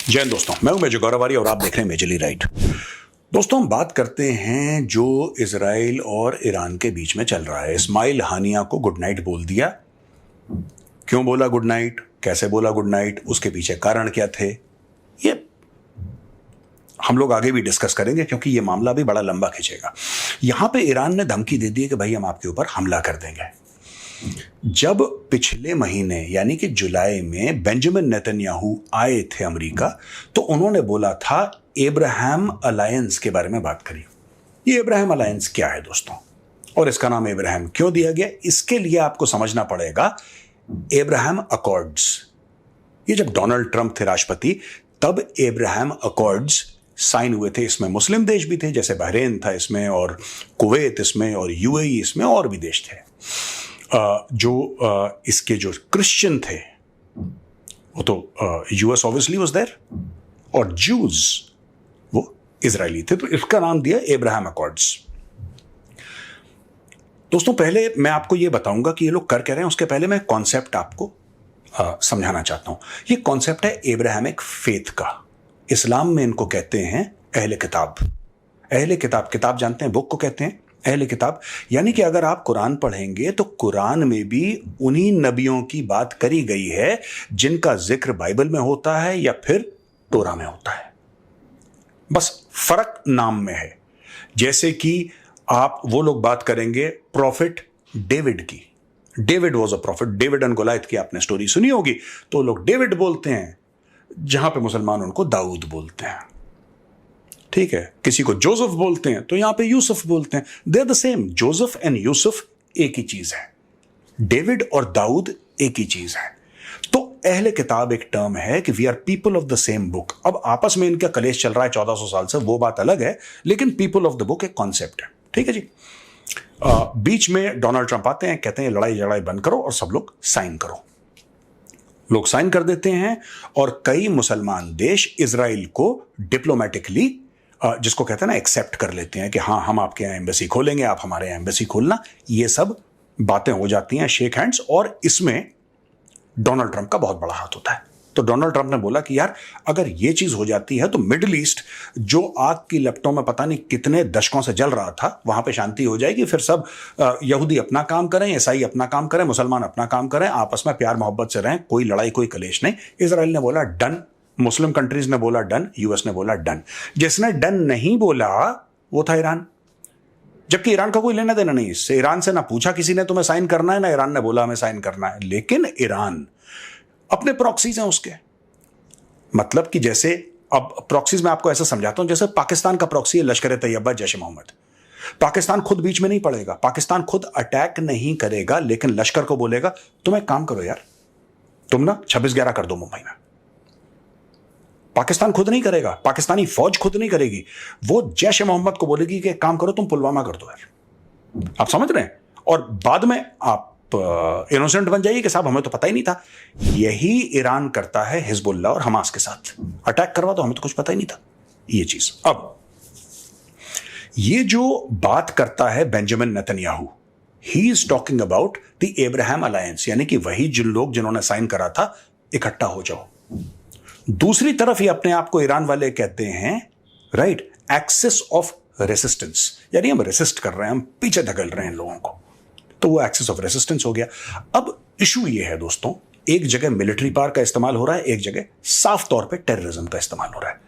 जय हिंद दोस्तों, मैं हूं मेजर गौरवारी और आप देख रहे हैं मेजरली राइट। दोस्तों, हम बात करते हैं जो इजराइल और ईरान के बीच में चल रहा है। इस्माइल हानिया को गुड नाइट बोल दिया। क्यों बोला गुड नाइट, कैसे बोला गुड नाइट, उसके पीछे कारण क्या थे, ये हम लोग आगे भी डिस्कस करेंगे क्योंकि ये मामला भी बड़ा लंबा खींचेगा। यहां पे ईरान ने धमकी दे दी है कि भाई हम आपके ऊपर हमला कर देंगे। जब पिछले महीने यानी कि जुलाई में बेंजामिन नेतन्याहू आए थे अमेरिका, तो उन्होंने बोला था एब्राहम अलायंस के बारे में बात करी। ये एब्राहम अलायंस क्या है दोस्तों, और इसका नाम एब्राहम क्यों दिया गया, इसके लिए आपको समझना पड़ेगा एब्राहम अकॉर्ड्स। ये जब डोनाल्ड ट्रंप थे राष्ट्रपति, तब एब्राहम अकॉर्ड्स साइन हुए थे। इसमें मुस्लिम देश भी थे, जैसे बहरीन था इसमें, और कुवैत इसमें, और यूएई इसमें, और भी देश थे। इसके जो क्रिश्चियन थे वो तो यूएस ऑब्वियसली वाज देयर, और जूज वो इजरायली थे, तो इसका नाम दिया एब्राहम अकॉर्ड्स। दोस्तों, पहले मैं आपको ये बताऊंगा कि ये लोग कर क्या रहे हैं, उसके पहले मैं कॉन्सेप्ट आपको समझाना चाहता हूं। ये कॉन्सेप्ट है एब्राहमिक फेथ का। इस्लाम में इनको कहते हैं अहले किताब। अहले किताब, किताब जानते हैं, बुक को कहते हैं अहले किताब। यानी कि अगर आप कुरान पढ़ेंगे तो कुरान में भी उन्हीं नबियों की बात करी गई है जिनका जिक्र बाइबल में होता है या फिर तोरा में होता है। बस फर्क नाम में है। जैसे कि आप वो लोग बात करेंगे प्रॉफिट डेविड की। David was a prophet. David and Goliath की आपने स्टोरी सुनी होगी, तो लोग डेविड बोलते हैं, जहां पे मुसलमान उनको दाऊद बोलते हैं। ठीक है, किसी को जोसेफ बोलते हैं तो यहां पे यूसुफ बोलते हैं। They are the same. Joseph and Yusuf एक ही चीज है, डेविड और दाऊद एक ही चीज है। तो अहले किताब एक टर्म है कि we are people of the same book. अब आपस में इनका कलेश चल रहा है 1400 साल से, वो बात अलग है, लेकिन पीपल ऑफ द बुक एक कॉन्सेप्ट है। ठीक है जी। बीच में डोनाल्ड ट्रंप आते हैं, कहते हैं लड़ाई झगड़ाई बंद करो और सब लोग साइन करो। लोग साइन कर देते हैं, और कई मुसलमान देश इजराइल को डिप्लोमेटिकली, जिसको कहते हैं ना, एक्सेप्ट कर लेते हैं कि हाँ, हम आपके यहाँ एम्बेसी खोलेंगे, आप हमारे यहाँ एम्बेसी खोलना। ये सब बातें हो जाती हैं, शेक हैंड्स, और इसमें डोनाल्ड ट्रंप का बहुत बड़ा हाथ होता है। तो डोनाल्ड ट्रंप ने बोला कि यार, अगर ये चीज हो जाती है तो मिडिल ईस्ट, जो आग की लपटों में पता नहीं कितने दशकों से जल रहा था, वहां पे शांति हो जाएगी। फिर सब यहूदी अपना काम करें, ईसाई अपना काम करें, मुसलमान अपना काम करें, आपस में प्यार मोहब्बत से रहें, कोई लड़ाई कोई कलेश नहीं। इजराइल ने बोला डन, मुस्लिम कंट्रीज ने बोला डन, यूएस ने बोला डन। जिसने डन नहीं बोला वो था ईरान, जबकि ईरान का कोई लेना देना नहीं इससे। ईरान से ना पूछा किसी ने तुम्हें साइन करना है, ना ईरान ने बोला हमें साइन करना है। लेकिन ईरान अपने प्रॉक्सीज हैं उसके, मतलब कि जैसे, अब प्रॉक्सीज में आपको ऐसा समझाता हूं, जैसे पाकिस्तान का प्रॉक्सी है लश्कर तैयबा, जैश मोहम्मद। पाकिस्तान खुद बीच में नहीं पड़ेगा, पाकिस्तान खुद अटैक नहीं करेगा, लेकिन लश्कर को बोलेगा तुम एक काम करो यार, तुम ना 26/11 कर दो मुंबई में। पाकिस्तान खुद नहीं करेगा, पाकिस्तानी फौज खुद नहीं करेगी, वो जैश मोहम्मद को बोलेगी कि एक काम करो, तुम पुलवामा कर दो यार। आप समझ रहे हैं? और बाद में आप इनोसेंट बन जाइए कि साहब हमें तो पता ही नहीं था। यही ईरान करता है हिजबुल्लाह और हमास के साथ, अटैक करवा दो, हमें तो कुछ पता ही नहीं था ये चीज। अब ये जो बात करता है Benjamin Netanyahu, he is talking about the Abraham alliance, यानी कि वही जिन लोग जिन्होंने साइन करा था, इकट्ठा हो जाओ। दूसरी तरफ ये अपने आप को ईरान वाले कहते हैं राइट, एक्सेस ऑफ रेसिस्टेंस, यानी हम रेसिस्ट कर रहे हैं, हम पीछे धकेल रहे हैं लोगों को, तो वो एक्सेस ऑफ रेसिस्टेंस हो गया। अब इशू ये है दोस्तों, एक जगह मिलिट्री पावर का इस्तेमाल हो रहा है, एक जगह साफ तौर पे टेररिज्म का इस्तेमाल हो रहा है।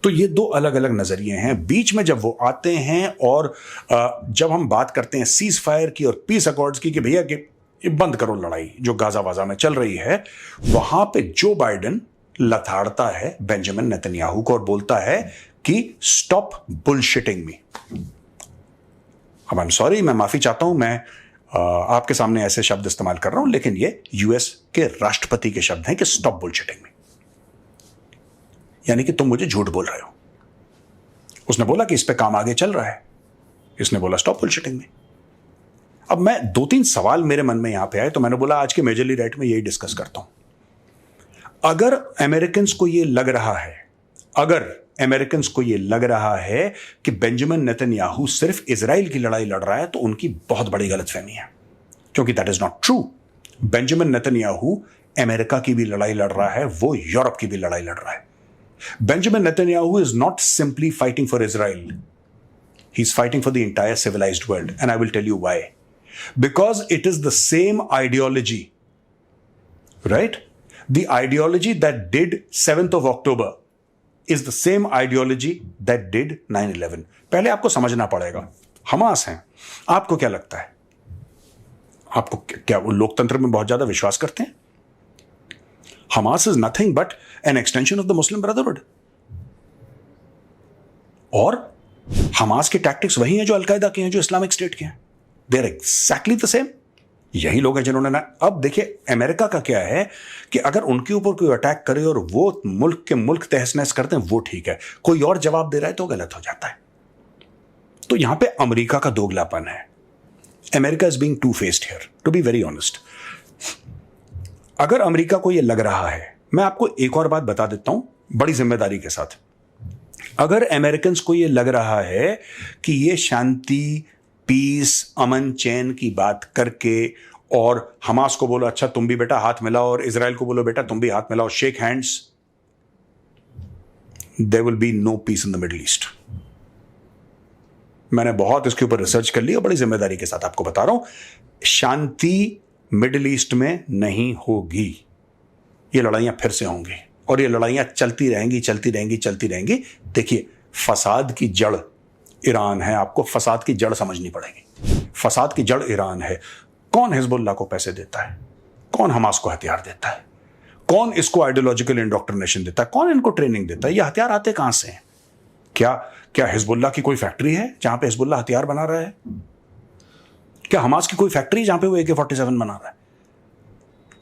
तो ये दो अलग अलग नजरिए हैं। बीच में जब वो आते हैं और जब हम बात करते हैं सीज फायर की और पीस अकॉर्ड्स की कि भैया कि बंद करो लड़ाई जो गाजा वाजा में चल रही है, वहां पे जो बाइडेन लथाड़ता है बेंजामिन नेतन्याहू को और बोलता है कि स्टॉप बुलशिटिंग मी। अब आई एम सॉरी, मैं माफी चाहता हूं, मैं आपके सामने ऐसे शब्द इस्तेमाल कर रहा हूं, लेकिन ये यूएस के राष्ट्रपति के शब्द हैं कि स्टॉप बुलशिटिंग मी, यानी कि तुम मुझे झूठ बोल रहे हो। उसने बोला कि इस पे काम आगे चल रहा है, इसने बोला स्टॉप बुलशिटिंग मी। अब मैं 2-3 सवाल मेरे मन में यहां पे आए, तो मैंने बोला आज के मेजरली राइट में यही डिस्कस करता हूं। अगर अमेरिकन को ये लग रहा है, अगर अमेरिकन को ये लग रहा है कि बेंजामिन नेतन्याहू सिर्फ इजराइल की लड़ाई लड़ रहा है, तो उनकी बहुत बड़ी गलतफहमी है, क्योंकि that is not true. Benjamin Netanyahu America की भी लड़ाई लड़ रहा है, वो यूरोप की भी लड़ाई लड़ रहा है। Benjamin Netanyahu is not simply fighting for Israel. He's fighting for the entire civilized world. And I will tell you why. Because it is the same ideology, right? The ideology that did 7th of October is the same ideology that did 9/11. पहले आपको समझना पड़ेगा, Hamas हैं, आपको क्या लगता है? आपको क्या वो लोकतंत्र में बहुत ज्यादा विश्वास करते हैं? Hamas is nothing but an extension of the Muslim brotherhood. और हमास के टैक्टिक्स वही हैं जो अलकायदा के हैं, जो इस्लामिक स्टेट के हैं। They are exactly the same. यही लोग हैं जिन्होंने ना, अब देखिए अमेरिका का क्या है कि अगर उनके ऊपर कोई अटैक करे और वो मुल्क के मुल्क तहस नहस करते हैं, वो ठीक है, कोई और जवाब दे रहा है तो गलत हो जाता है। तो यहां पे अमेरिका का दोगलापन है। America is being two faced here, to be very honest. अगर अमेरिका को यह लग रहा है, मैं आपको एक और बात बता देता हूं बड़ी जिम्मेदारी के साथ, अगर अमेरिकन को यह लग रहा है कि यह शांति, पीस, अमन चैन की बात करके और हमास को बोलो अच्छा तुम भी बेटा हाथ मिलाओ और इजराइल को बोलो बेटा तुम भी हाथ मिलाओ, shake hands, there will be no peace in the Middle East. मैंने बहुत इसके ऊपर रिसर्च कर ली और बड़ी जिम्मेदारी के साथ आपको बता रहा हूं, शांति मिडिल ईस्ट में नहीं होगी। ये लड़ाइयां फिर से होंगी और ये लड़ाइयां चलती रहेंगी, चलती रहेंगी, चलती रहेंगी। देखिए, फसाद की जड़ ईरान है, आपको फसाद की जड़ समझनी पड़ेगी। फसाद की जड़ ईरान है। कौन हिजबुल्लाह को पैसे देता है? कौन हमास को हथियार देता है? कौन इसको आइडियोलॉजिकल इंडोक्ट्रिनेशन देता है? कौन इनको ट्रेनिंग देता है? ये हथियार आते कहां से हैं? क्या हिजबुल्लाह की कोई फैक्ट्री है जहां पे हिजबुल्लाह हथियार बना रहा है? क्या हमास की कोई फैक्ट्री जहां पे वो AK-47 बना रहा है?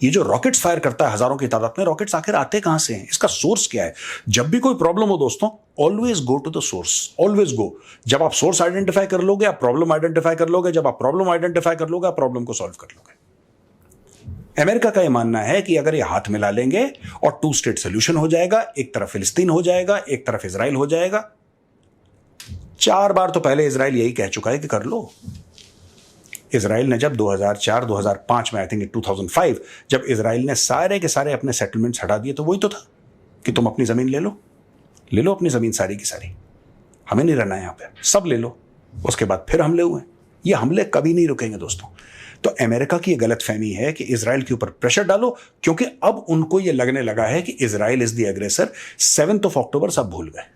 ये जो रॉकेट्स फायर करता है हजारों की तादाद में, रॉकेट्स आखिर आते कहां से हैं? इसका सोर्स क्या है? जब भी कोई प्रॉब्लम हो दोस्तों, always go to the source, always go. जब आप सोर्स आइडेंटिफाई कर लोगे, आप प्रॉब्लम आइडेंटिफाई कर लोगे, जब आप प्रॉब्लम आइडेंटिफाई कर लोगे, आप प्रॉब्लम को सॉल्व कर लोगे। अमेरिका का यह मानना है कि अगर ये हाथ मिला लेंगे और 2 स्टेट सोल्यूशन हो जाएगा, एक तरफ फिलिस्तीन हो जाएगा, एक तरफ इजराइल हो जाएगा। 4 बार तो पहले इजराइल यही कह चुका है कि कर लो। इजराइल ने जब 2004, 2005 में, आई थिंक 2005, जब इजराइल ने सारे के सारे अपने सेटलमेंट्स हटा दिए, तो वही तो था कि तुम अपनी जमीन ले लो अपनी जमीन सारी की सारी, हमें नहीं रहना है यहां पे, सब ले लो। उसके बाद फिर हमले हुए। ये हमले कभी नहीं रुकेंगे दोस्तों। तो अमेरिका की यह गलतफहमी है कि इजराइल के ऊपर प्रेशर डालो, क्योंकि अब उनको यह लगने लगा है कि Israel is the aggressor. 7th of October सब भूल गए।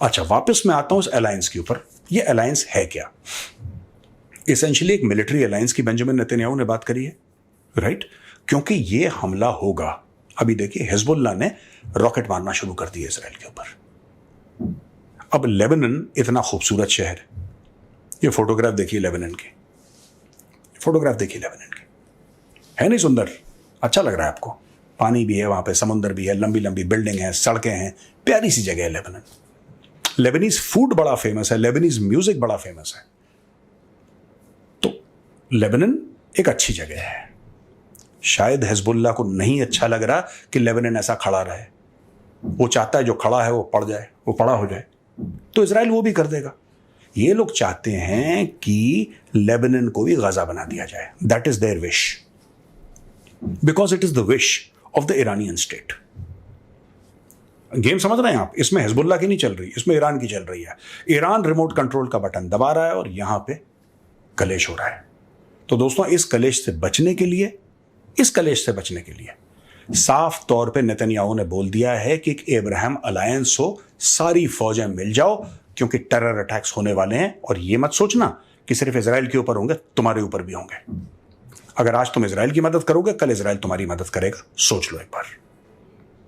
अच्छा, वापस मैं आता हूं इस अलायंस के ऊपर। यह अलायंस है क्या? एसेंशियली एक मिलिट्री अलायंस की बेंजामिन नेतन्याहू ने बात करी है, राइट? क्योंकि यह हमला होगा। अभी देखिए, हिजबुल्लाह ने रॉकेट मारना शुरू कर दिया इजराइल के ऊपर। अब लेबनान इतना खूबसूरत शहर, ये फोटोग्राफ देखिए लेबनान की, फोटोग्राफ देखिए लेबनान की, है नहीं सुंदर? अच्छा लग रहा है आपको? पानी भी है वहां पे, समुंदर भी है, लंबी लंबी बिल्डिंग है, सड़कें हैं, प्यारी सी जगह है लेबनान। लेबनीज फूड बड़ा फेमस है, लेबनीज म्यूजिक बड़ा फेमस है। तो लेबनान एक अच्छी जगह है। शायद हिजबुल्लाह को नहीं अच्छा लग रहा कि लेबनान ऐसा खड़ा रहे। वो चाहता है जो खड़ा है वो पड़ जाए, वो पड़ा हो जाए। तो इजराइल वो भी कर देगा। ये लोग चाहते हैं कि लेबनान को भी गाजा बना दिया जाए। That is there wish, because it is the wish of the Iranian state. Game समझ रहे हैं आप? इसमें हिजबुल्लाह की नहीं चल रही, इसमें ईरान की चल रही है। ईरान रिमोट कंट्रोल का बटन दबा रहा है और यहां पे कलेश हो रहा है। तो दोस्तों, इस कलेश से बचने के लिए साफ तौर पे नेतन्याहू ने बोल दिया है कि एक अब्राहम अलायंस हो, सारी फौजें मिल जाओ, क्योंकि टेरर अटैक्स होने वाले हैं। और ये मत सोचना कि सिर्फ इजराइल के ऊपर होंगे, तुम्हारे ऊपर भी होंगे। अगर आज तुम इजराइल की मदद करोगे, कल इजराइल तुम्हारी मदद करेगा। सोच लो एक बार।